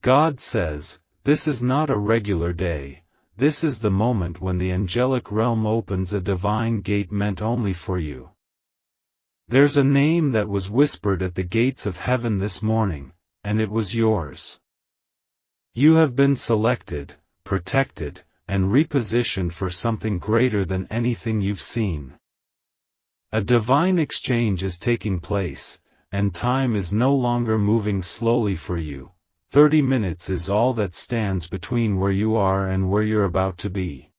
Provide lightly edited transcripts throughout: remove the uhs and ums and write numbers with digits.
God says, this is not a regular day, this is the moment when the angelic realm opens a divine gate meant only for you. There's a name that was whispered at the gates of heaven this morning, and it was yours. You have been selected, protected, and repositioned for something greater than anything you've seen. A divine exchange is taking place, and time is no longer moving slowly for you. 30 minutes is all that stands between where you are and where you're about to be.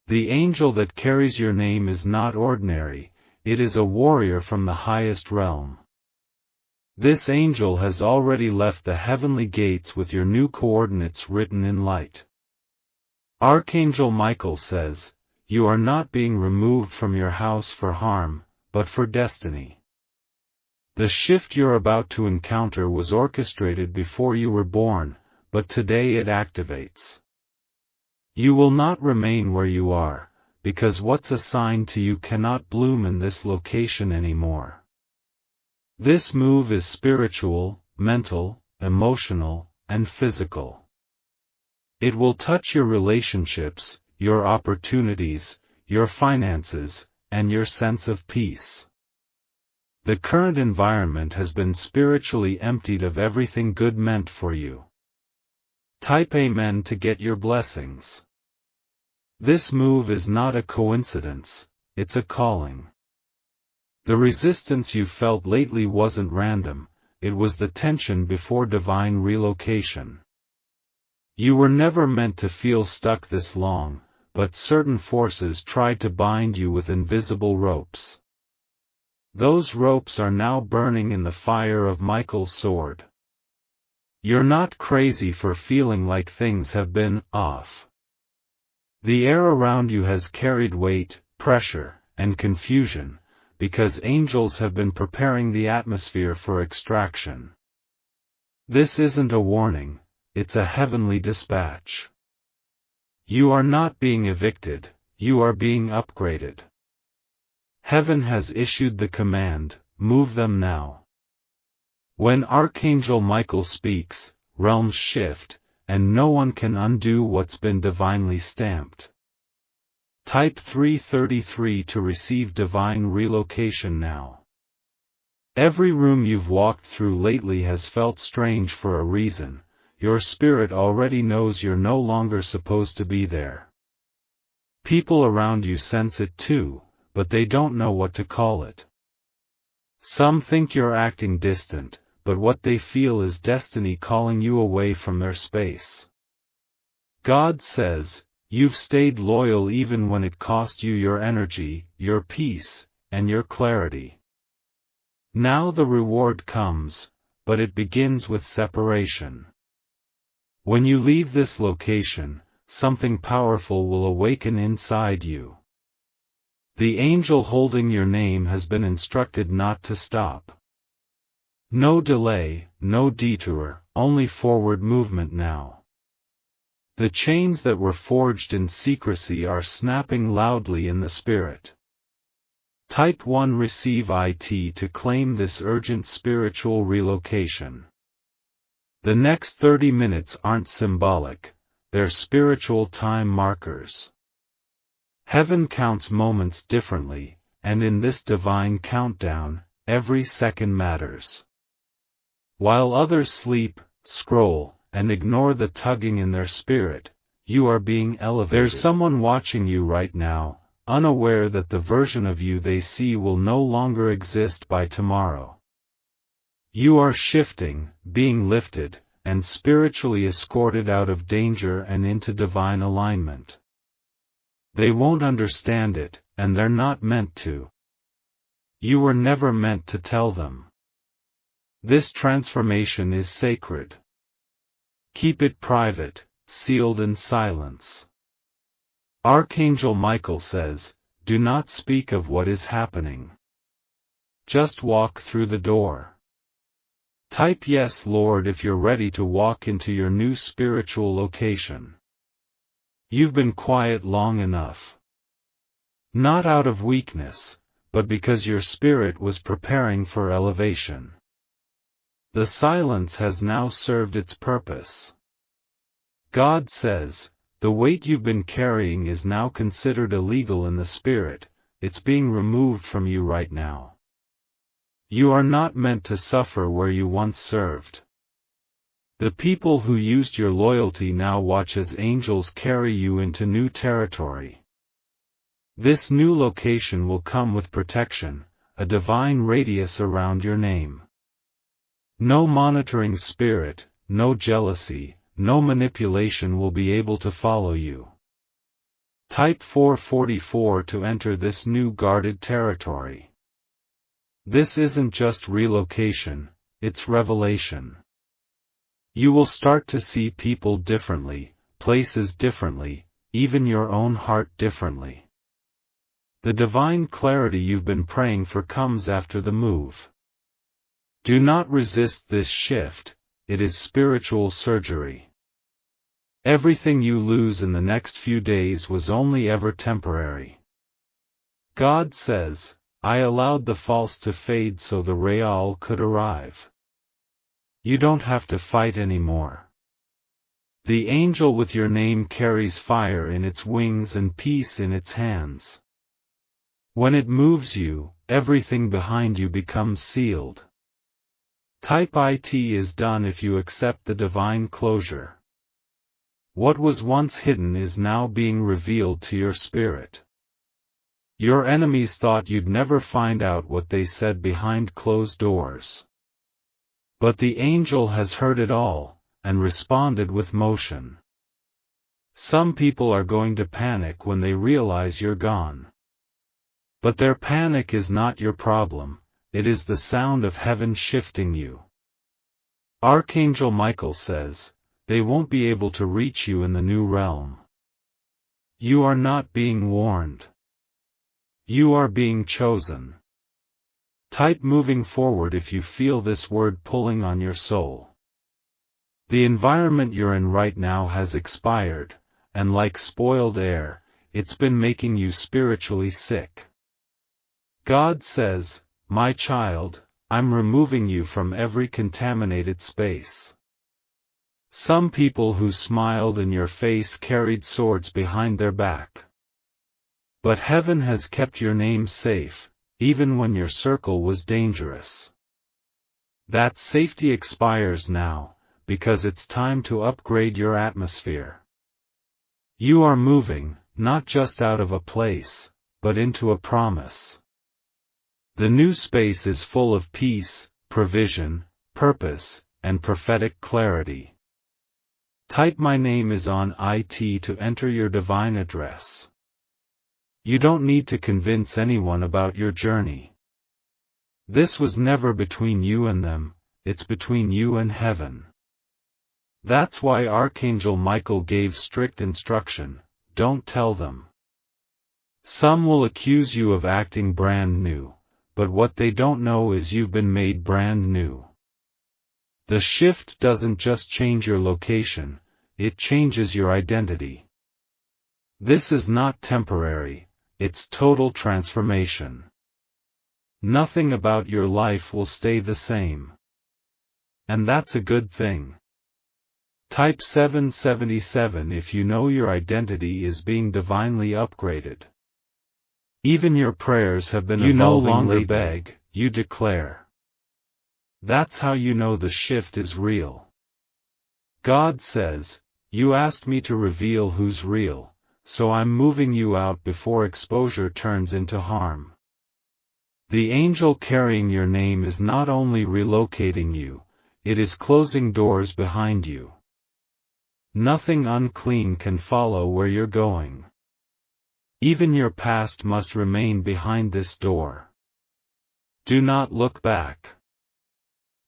The angel that carries your name is not ordinary, it is a warrior from the highest realm. This angel has already left the heavenly gates with your new coordinates written in light. Archangel Michael says, you are not being removed from your house for harm, but for destiny. The shift you're about to encounter was orchestrated before you were born, but today it activates. You will not remain where you are, because what's assigned to you cannot bloom in this location anymore. This move is spiritual, mental, emotional, and physical. It will touch your relationships, your opportunities, your finances, and your sense of peace. The current environment has been spiritually emptied of everything good meant for you. Type Amen to get your blessings. This move is not a coincidence, it's a calling. The resistance you felt lately wasn't random, it was the tension before divine relocation. You were never meant to feel stuck this long, but certain forces tried to bind you with invisible ropes. Those ropes are now burning in the fire of Michael's sword. You're not crazy for feeling like things have been off. The air around you has carried weight, pressure, and confusion, because angels have been preparing the atmosphere for extraction. This isn't a warning, it's a heavenly dispatch. You are not being evicted, you are being upgraded. Heaven has issued the command, move them now. When Archangel Michael speaks, realms shift, and no one can undo what's been divinely stamped. Type 333 to receive divine relocation now. Every room you've walked through lately has felt strange for a reason. Your spirit already knows you're no longer supposed to be there. People around you sense it too, but they don't know what to call it. Some think you're acting distant, but what they feel is destiny calling you away from their space. God says, you've stayed loyal even when it cost you your energy, your peace, and your clarity. Now the reward comes, but it begins with separation. When you leave this location, something powerful will awaken inside you. The angel holding your name has been instructed not to stop. No delay, no detour, only forward movement now. The chains that were forged in secrecy are snapping loudly in the spirit. Type 1 receive IT to claim this urgent spiritual relocation. The next 30 minutes aren't symbolic, they're spiritual time markers. Heaven counts moments differently, and in this divine countdown, every second matters. While others sleep, scroll, and ignore the tugging in their spirit, you are being elevated. There's someone watching you right now, unaware that the version of you they see will no longer exist by tomorrow. You are shifting, being lifted, and spiritually escorted out of danger and into divine alignment. They won't understand it, and they're not meant to. You were never meant to tell them. This transformation is sacred. Keep it private, sealed in silence. Archangel Michael says, do not speak of what is happening. Just walk through the door. Type yes, Lord, if you're ready to walk into your new spiritual location. You've been quiet long enough. Not out of weakness, but because your spirit was preparing for elevation. The silence has now served its purpose. God says, the weight you've been carrying is now considered illegal in the spirit, it's being removed from you right now. You are not meant to suffer where you once served. The people who used your loyalty now watch as angels carry you into new territory. This new location will come with protection, a divine radius around your name. No monitoring spirit, no jealousy, no manipulation will be able to follow you. Type 444 to enter this new guarded territory. This isn't just relocation, it's revelation. You will start to see people differently, places differently, even your own heart differently. The divine clarity you've been praying for comes after the move. Do not resist this shift, it is spiritual surgery. Everything you lose in the next few days was only ever temporary. God says, I allowed the false to fade so the real could arrive. You don't have to fight anymore. The angel with your name carries fire in its wings and peace in its hands. When it moves you, everything behind you becomes sealed. Type IT is done if you accept the divine closure. What was once hidden is now being revealed to your spirit. Your enemies thought you'd never find out what they said behind closed doors. But the angel has heard it all, and responded with motion. Some people are going to panic when they realize you're gone. But their panic is not your problem, it is the sound of heaven shifting you. Archangel Michael says, they won't be able to reach you in the new realm. You are not being warned. You are being chosen. Type moving forward if you feel this word pulling on your soul. The environment you're in right now has expired, and like spoiled air, it's been making you spiritually sick. God says, my child, I'm removing you from every contaminated space. Some people who smiled in your face carried swords behind their back. But heaven has kept your name safe, even when your circle was dangerous. That safety expires now, because it's time to upgrade your atmosphere. You are moving, not just out of a place, but into a promise. The new space is full of peace, provision, purpose, and prophetic clarity. Type my name is on IT to enter your divine address. You don't need to convince anyone about your journey. This was never between you and them, it's between you and heaven. That's why Archangel Michael gave strict instruction, don't tell them. Some will accuse you of acting brand new, but what they don't know is you've been made brand new. The shift doesn't just change your location, it changes your identity. This is not temporary, it's total transformation. Nothing about your life will stay the same. And that's a good thing. Type 777 if you know your identity is being divinely upgraded. Even your prayers have been evolving. You no longer beg, you declare. That's how you know the shift is real. God says, you asked me to reveal who's real, so I'm moving you out before exposure turns into harm. The angel carrying your name is not only relocating you, it is closing doors behind you. Nothing unclean can follow where you're going. Even your past must remain behind this door. Do not look back.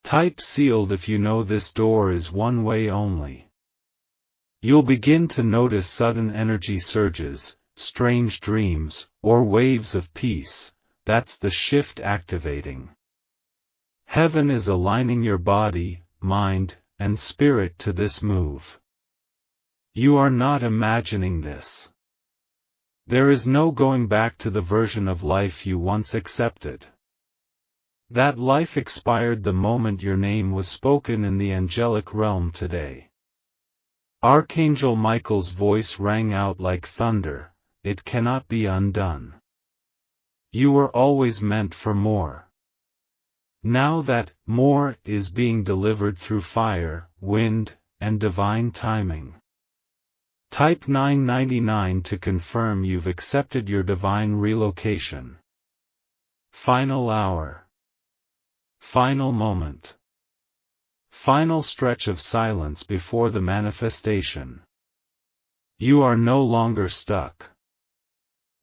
Type sealed if you know this door is one way only. You'll begin to notice sudden energy surges, strange dreams, or waves of peace. That's the shift activating. Heaven is aligning your body, mind, and spirit to this move. You are not imagining this. There is no going back to the version of life you once accepted. That life expired the moment your name was spoken in the angelic realm today. Archangel Michael's voice rang out like thunder, "It cannot be undone. You were always meant for more. Now that more is being delivered through fire, wind, and divine timing." Type 999 to confirm you've accepted your divine relocation. Final hour. Final moment. Final stretch of silence before the manifestation. You are no longer stuck.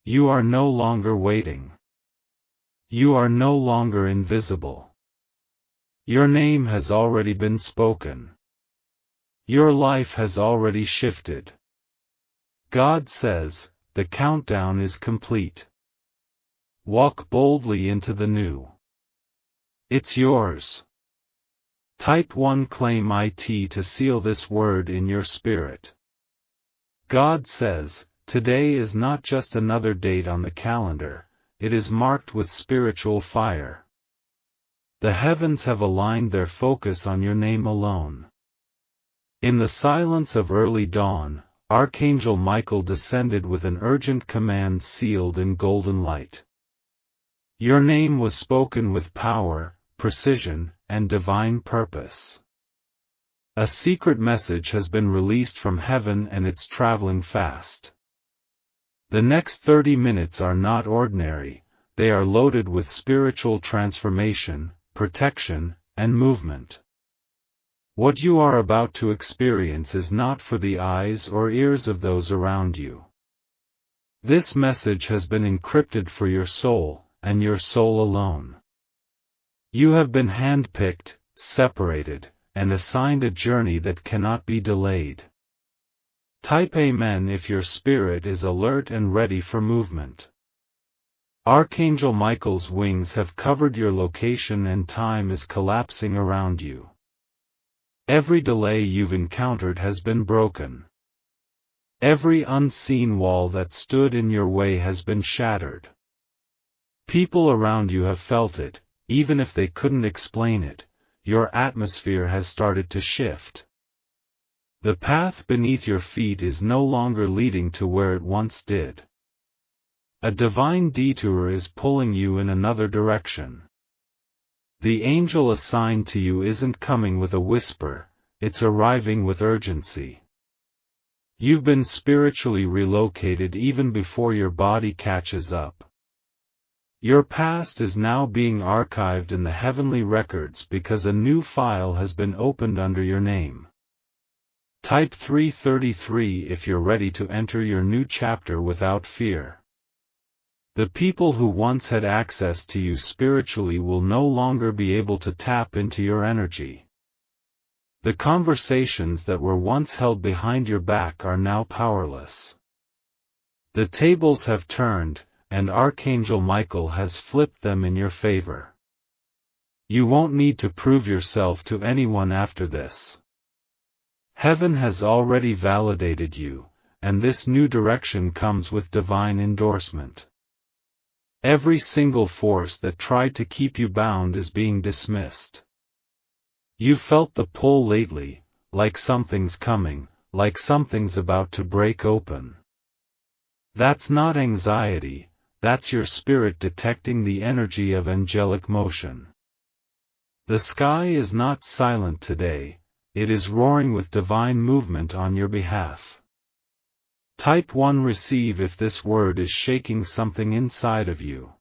You are no longer waiting. You are no longer invisible. Your name has already been spoken. Your life has already shifted. God says, the countdown is complete. Walk boldly into the new. It's yours. Type 1 claim IT to seal this word in your spirit. God says, today is not just another date on the calendar, it is marked with spiritual fire. The heavens have aligned their focus on your name alone. In the silence of early dawn, Archangel Michael descended with an urgent command sealed in golden light. Your name was spoken with power, precision, and divine purpose. A secret message has been released from heaven and it's traveling fast. The next 30 minutes are not ordinary, they are loaded with spiritual transformation, protection, and movement. What you are about to experience is not for the eyes or ears of those around you. This message has been encrypted for your soul, and your soul alone. You have been handpicked, separated, and assigned a journey that cannot be delayed. Type Amen if your spirit is alert and ready for movement. Archangel Michael's wings have covered your location and time is collapsing around you. Every delay you've encountered has been broken. Every unseen wall that stood in your way has been shattered. People around you have felt it, even if they couldn't explain it. Your atmosphere has started to shift. The path beneath your feet is no longer leading to where it once did. A divine detour is pulling you in another direction. The angel assigned to you isn't coming with a whisper, it's arriving with urgency. You've been spiritually relocated even before your body catches up. Your past is now being archived in the heavenly records because a new file has been opened under your name. Type 333 if you're ready to enter your new chapter without fear. The people who once had access to you spiritually will no longer be able to tap into your energy. The conversations that were once held behind your back are now powerless. The tables have turned, and Archangel Michael has flipped them in your favor. You won't need to prove yourself to anyone after this. Heaven has already validated you, and this new direction comes with divine endorsement. Every single force that tried to keep you bound is being dismissed. You felt the pull lately, like something's coming, like something's about to break open. That's not anxiety, that's your spirit detecting the energy of angelic motion. The sky is not silent today, it is roaring with divine movement on your behalf. Type 1 receive if this word is shaking something inside of you.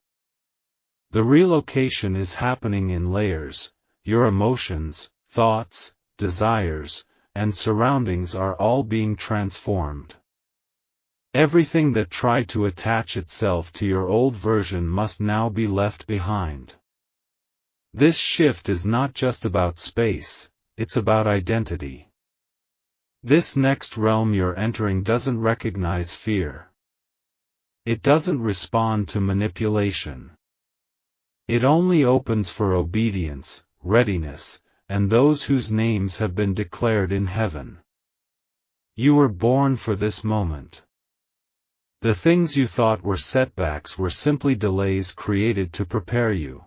The relocation is happening in layers, your emotions, thoughts, desires, and surroundings are all being transformed. Everything that tried to attach itself to your old version must now be left behind. This shift is not just about space, it's about identity. This next realm you're entering doesn't recognize fear. It doesn't respond to manipulation. It only opens for obedience, readiness, and those whose names have been declared in heaven. You were born for this moment. The things you thought were setbacks were simply delays created to prepare you.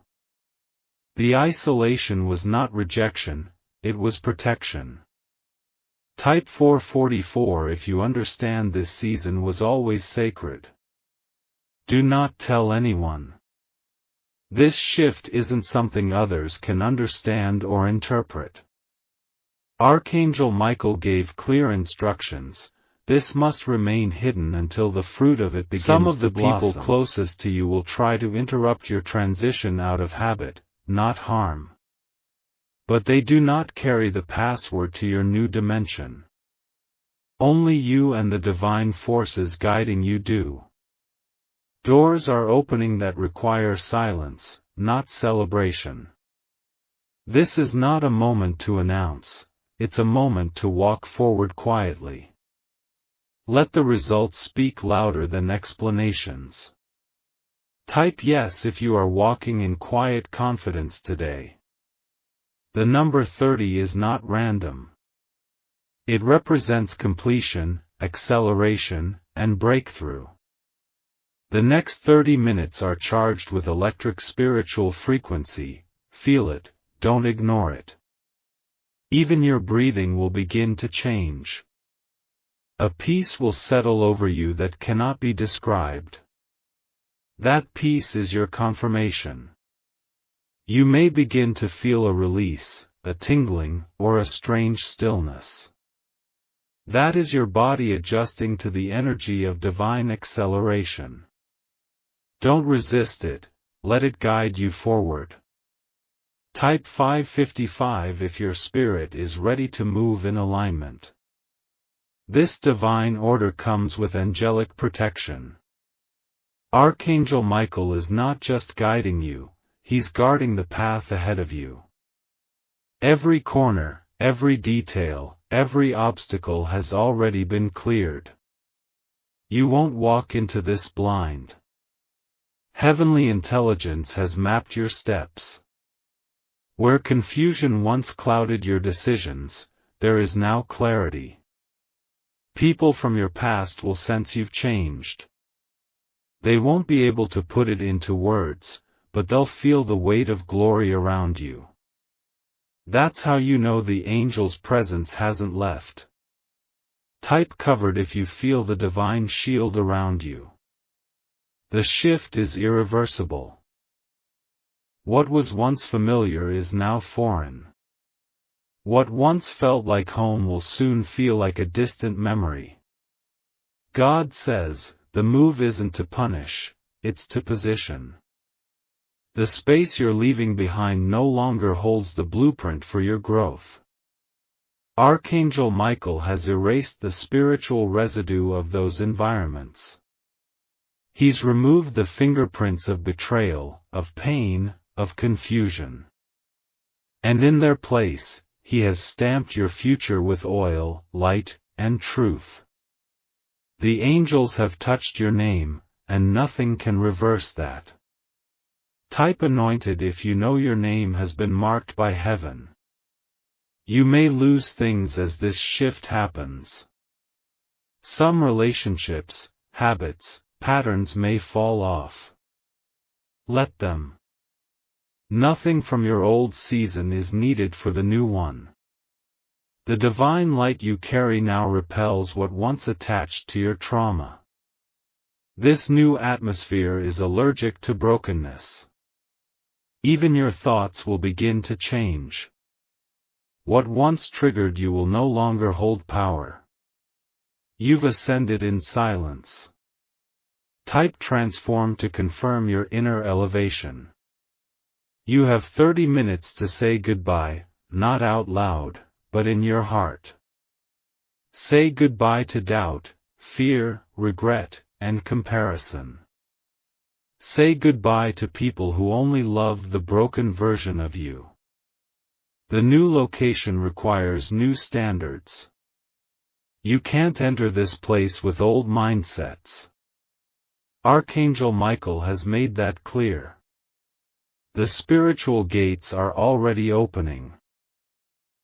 The isolation was not rejection, it was protection. Type 444 if you understand this season was always sacred. Do not tell anyone. This shift isn't something others can understand or interpret. Archangel Michael gave clear instructions. This must remain hidden until the fruit of it begins to blossom. Some of the people closest to you will try to interrupt your transition out of habit, not harm. But they do not carry the password to your new dimension. Only you and the divine forces guiding you do. Doors are opening that require silence, not celebration. This is not a moment to announce, it's a moment to walk forward quietly. Let the results speak louder than explanations. Type yes if you are walking in quiet confidence today. The number 30 is not random. It represents completion, acceleration, and breakthrough. The next 30 minutes are charged with electric spiritual frequency. Feel it, don't ignore it. Even your breathing will begin to change. A peace will settle over you that cannot be described. That peace is your confirmation. You may begin to feel a release, a tingling, or a strange stillness. That is your body adjusting to the energy of divine acceleration. Don't resist it, let it guide you forward. Type 555 if your spirit is ready to move in alignment. This divine order comes with angelic protection. Archangel Michael is not just guiding you, he's guarding the path ahead of you. Every corner, every detail, every obstacle has already been cleared. You won't walk into this blind. Heavenly intelligence has mapped your steps. Where confusion once clouded your decisions, there is now clarity. People from your past will sense you've changed. They won't be able to put it into words, but they'll feel the weight of glory around you. That's how you know the angel's presence hasn't left. Type covered if you feel the divine shield around you. The shift is irreversible. What was once familiar is now foreign. What once felt like home will soon feel like a distant memory. God says, the move isn't to punish, it's to position. The space you're leaving behind no longer holds the blueprint for your growth. Archangel Michael has erased the spiritual residue of those environments. He's removed the fingerprints of betrayal, of pain, of confusion. And in their place, he has stamped your future with oil, light, and truth. The angels have touched your name, and nothing can reverse that. Type anointed if you know your name has been marked by heaven. You may lose things as this shift happens. Some relationships, habits, patterns may fall off. Let them. Nothing from your old season is needed for the new one. The divine light you carry now repels what once attached to your trauma. This new atmosphere is allergic to brokenness. Even your thoughts will begin to change. What once triggered you will no longer hold power. You've ascended in silence. Type transform to confirm your inner elevation. You have 30 minutes to say goodbye, not out loud, but in your heart. Say goodbye to doubt, fear, regret, and comparison. Say goodbye to people who only loved the broken version of you. The new location requires new standards. You can't enter this place with old mindsets. Archangel Michael has made that clear. The spiritual gates are already opening.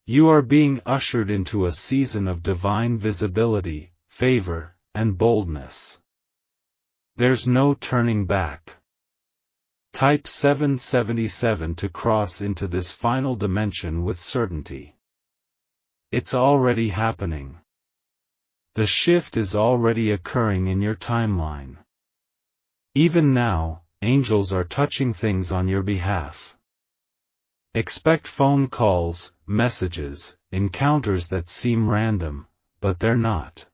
You are being ushered into a season of divine visibility, favor, and boldness. There's no turning back. Type 777 to cross into this final dimension with certainty. It's already happening. The shift is already occurring in your timeline. Even now, angels are touching things on your behalf. Expect phone calls, messages, encounters that seem random, but they're not.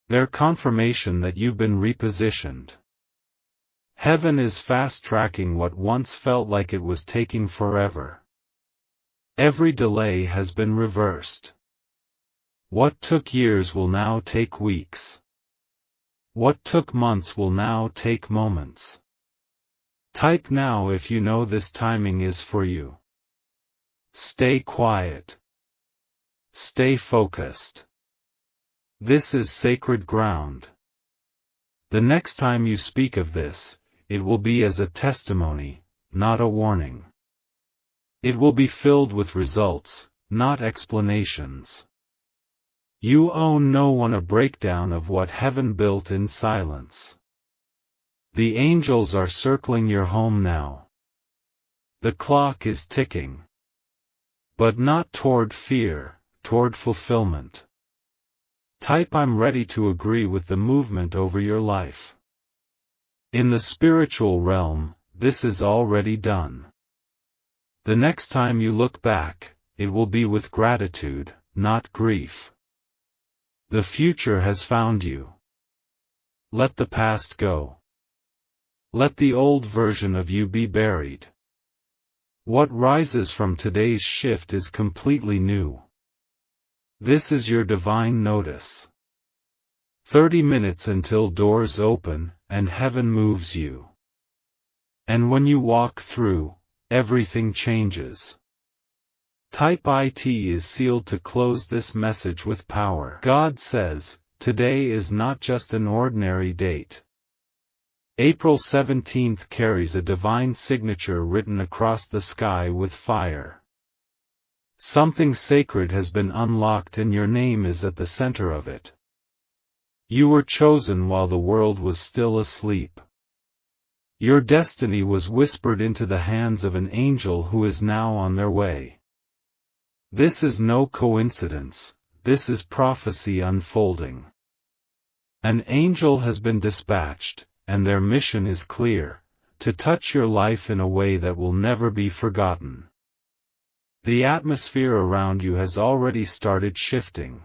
They're confirmation that you've been repositioned. Heaven is fast-tracking what once felt like it was taking forever. Every delay has been reversed. What took years will now take weeks. What took months will now take moments. Type now if you know this timing is for you. Stay quiet. Stay focused. This is sacred ground. The next time you speak of this, it will be as a testimony, not a warning. It will be filled with results, not explanations. You owe no one a breakdown of what heaven built in silence. The angels are circling your home now. The clock is ticking. But not toward fear, toward fulfillment. Type I'm ready to agree with the movement over your life. In the spiritual realm, this is already done. The next time you look back, it will be with gratitude, not grief. The future has found you. Let the past go. Let the old version of you be buried. What rises from today's shift is completely new. This is your divine notice. 30 minutes until doors open, and heaven moves you. And when you walk through, everything changes. Type IT is sealed to close this message with power. God says, today is not just an ordinary date. April 17th carries a divine signature written across the sky with fire. Something sacred has been unlocked and your name is at the center of it. You were chosen while the world was still asleep. Your destiny was whispered into the hands of an angel who is now on their way. This is no coincidence, this is prophecy unfolding. An angel has been dispatched, and their mission is clear, to touch your life in a way that will never be forgotten. The atmosphere around you has already started shifting.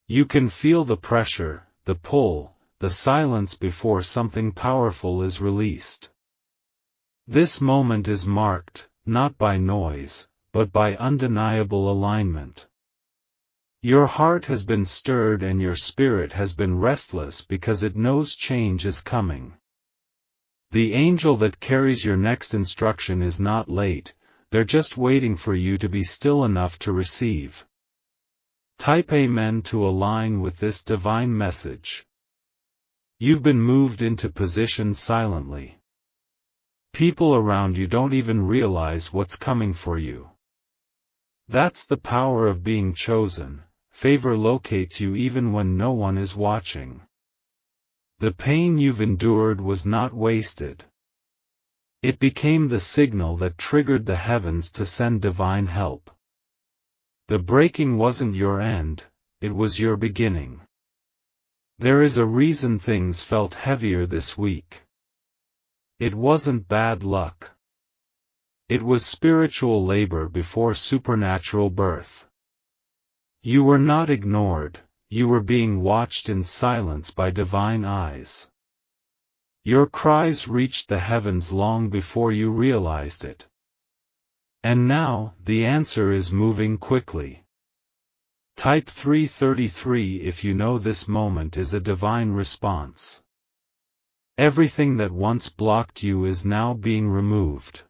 You can feel the pressure, the pull, the silence before something powerful is released. This moment is marked, not by noise, but by undeniable alignment. Your heart has been stirred and your spirit has been restless because it knows change is coming. The angel that carries your next instruction is not late, they're just waiting for you to be still enough to receive. Type Amen to align with this divine message. You've been moved into position silently. People around you don't even realize what's coming for you. That's the power of being chosen. Favor locates you even when no one is watching. The pain you've endured was not wasted. It became the signal that triggered the heavens to send divine help. The breaking wasn't your end, it was your beginning. There is a reason things felt heavier this week. It wasn't bad luck. It was spiritual labor before supernatural birth. You were not ignored, you were being watched in silence by divine eyes. Your cries reached the heavens long before you realized it. And now, the answer is moving quickly. Type 333 if you know this moment is a divine response. Everything that once blocked you is now being removed.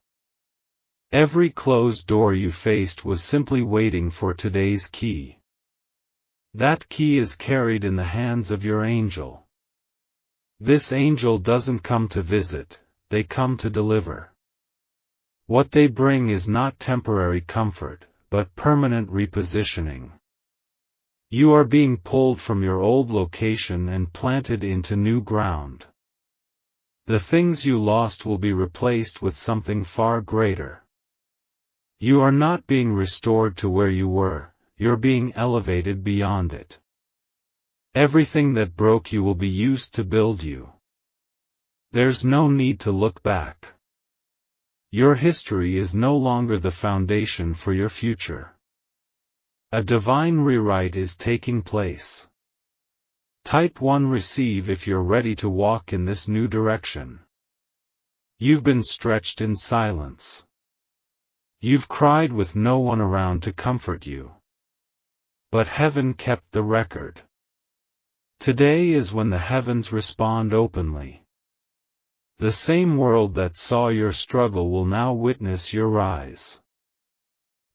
Every closed door you faced was simply waiting for today's key. That key is carried in the hands of your angel. This angel doesn't come to visit, they come to deliver. What they bring is not temporary comfort, but permanent repositioning. You are being pulled from your old location and planted into new ground. The things you lost will be replaced with something far greater. You are not being restored to where you were, you're being elevated beyond it. Everything that broke you will be used to build you. There's no need to look back. Your history is no longer the foundation for your future. A divine rewrite is taking place. Type 1 receive if you're ready to walk in this new direction. You've been stretched in silence. You've cried with no one around to comfort you. But heaven kept the record. Today is when the heavens respond openly. The same world that saw your struggle will now witness your rise.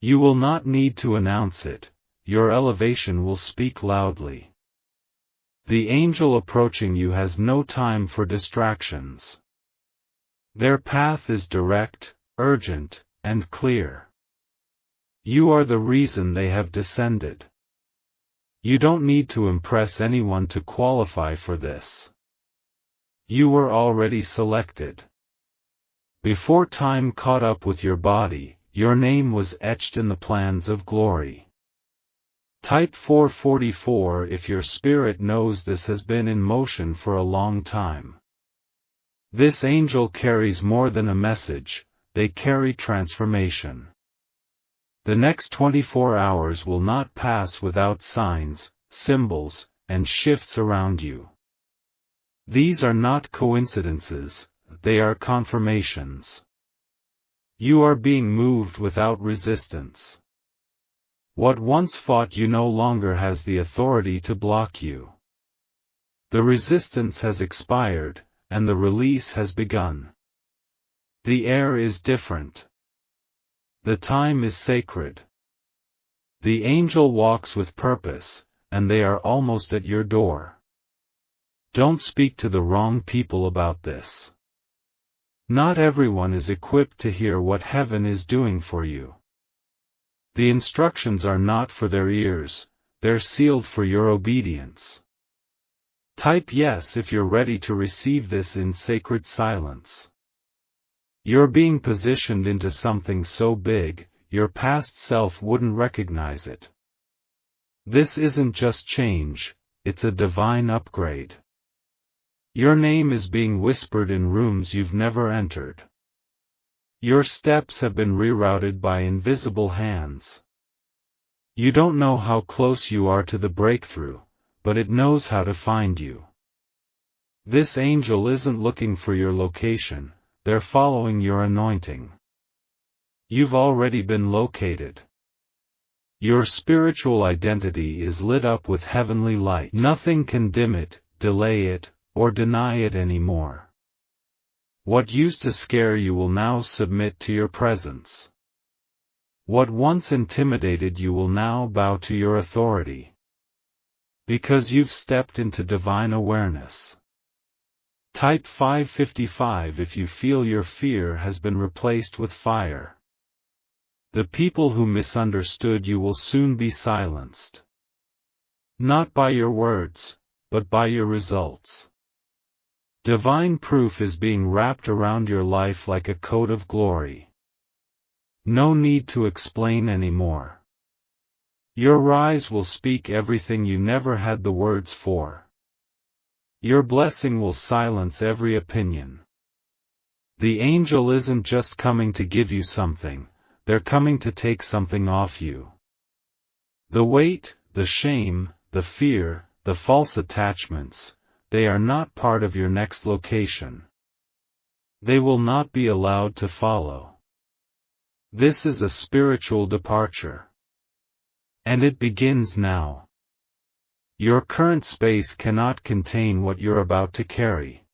You will not need to announce it, your elevation will speak loudly. The angel approaching you has no time for distractions. Their path is direct, urgent, and clear. You are the reason they have descended. You don't need to impress anyone to qualify for this. You were already selected. Before time caught up with your body, your name was etched in the plans of glory. Type 444 if your spirit knows this has been in motion for a long time. This angel carries more than a message, they carry transformation. The next 24 hours will not pass without signs, symbols, and shifts around you. These are not coincidences, they are confirmations. You are being moved without resistance. What once fought you no longer has the authority to block you. The resistance has expired, and the release has begun. The air is different. The time is sacred. The angel walks with purpose, and they are almost at your door. Don't speak to the wrong people about this. Not everyone is equipped to hear what heaven is doing for you. The instructions are not for their ears, they're sealed for your obedience. Type yes if you're ready to receive this in sacred silence. You're being positioned into something so big, your past self wouldn't recognize it. This isn't just change, it's a divine upgrade. Your name is being whispered in rooms you've never entered. Your steps have been rerouted by invisible hands. You don't know how close you are to the breakthrough, but it knows how to find you. This angel isn't looking for your location, they're following your anointing. You've already been located. Your spiritual identity is lit up with heavenly light. Nothing can dim it, delay it, or deny it anymore. What used to scare you will now submit to your presence. What once intimidated you will now bow to your authority. Because you've stepped into divine awareness. Type 555 if you feel your fear has been replaced with fire. The people who misunderstood you will soon be silenced. Not by your words, but by your results. Divine proof is being wrapped around your life like a coat of glory. No need to explain anymore. Your rise will speak everything you never had the words for. Your blessing will silence every opinion. The angel isn't just coming to give you something, they're coming to take something off you. The weight, the shame, the fear, the false attachments, they are not part of your next location. They will not be allowed to follow. This is a spiritual departure. And it begins now. Your current space cannot contain what you're about to carry.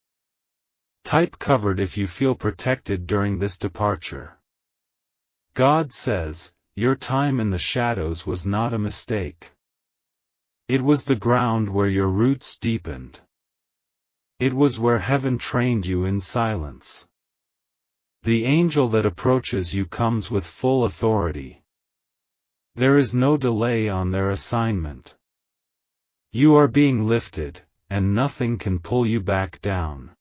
Type covered if you feel protected during this departure. God says, your time in the shadows was not a mistake. It was the ground where your roots deepened. It was where heaven trained you in silence. The angel that approaches you comes with full authority. There is no delay on their assignment. You are being lifted, and nothing can pull you back down.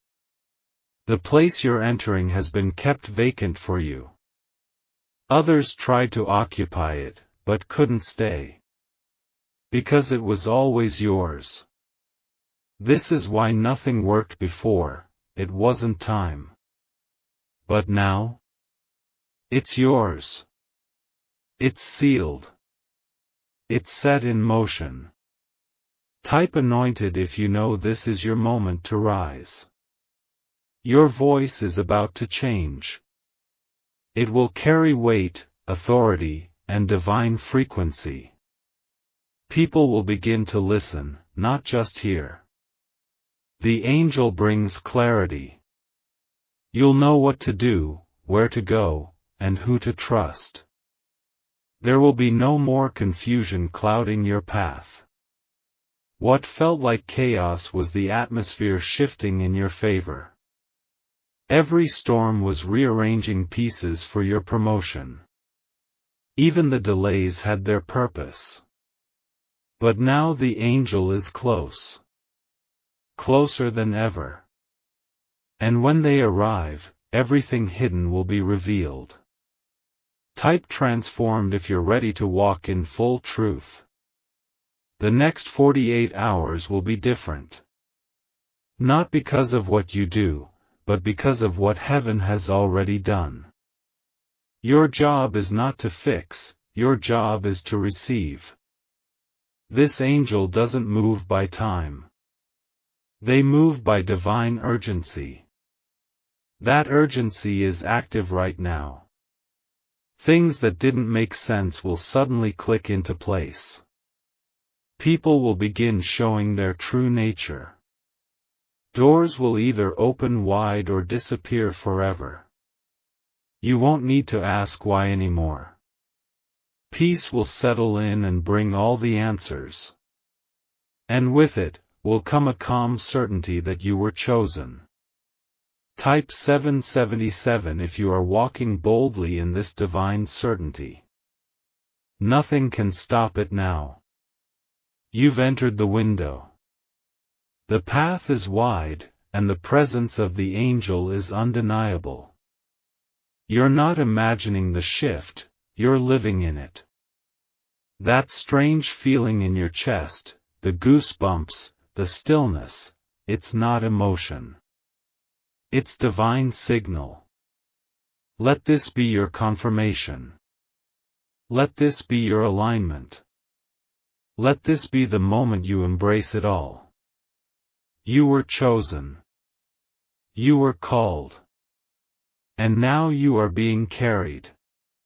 The place you're entering has been kept vacant for you. Others tried to occupy it, but couldn't stay. Because it was always yours. This is why nothing worked before, it wasn't time. But now? It's yours. It's sealed. It's set in motion. Type anointed if you know this is your moment to rise. Your voice is about to change. It will carry weight, authority, and divine frequency. People will begin to listen, not just hear. The angel brings clarity. You'll know what to do, where to go, and who to trust. There will be no more confusion clouding your path. What felt like chaos was the atmosphere shifting in your favor. Every storm was rearranging pieces for your promotion. Even the delays had their purpose. But now the angel is close. Closer than ever. And when they arrive, everything hidden will be revealed. Type transformed if you're ready to walk in full truth. The next 48 hours will be different. Not because of what you do, but because of what heaven has already done. Your job is not to fix, your job is to receive. This angel doesn't move by time. They move by divine urgency. That urgency is active right now. Things that didn't make sense will suddenly click into place. People will begin showing their true nature. Doors will either open wide or disappear forever. You won't need to ask why anymore. Peace will settle in and bring all the answers. And with it, will come a calm certainty that you were chosen. Type 777 if you are walking boldly in this divine certainty. Nothing can stop it now. You've entered the window. The path is wide, and the presence of the angel is undeniable. You're not imagining the shift, you're living in it. That strange feeling in your chest, the goosebumps, the stillness, it's not emotion. It's divine signal. Let this be your confirmation. Let this be your alignment. Let this be the moment you embrace it all. You were chosen. You were called. And now you are being carried.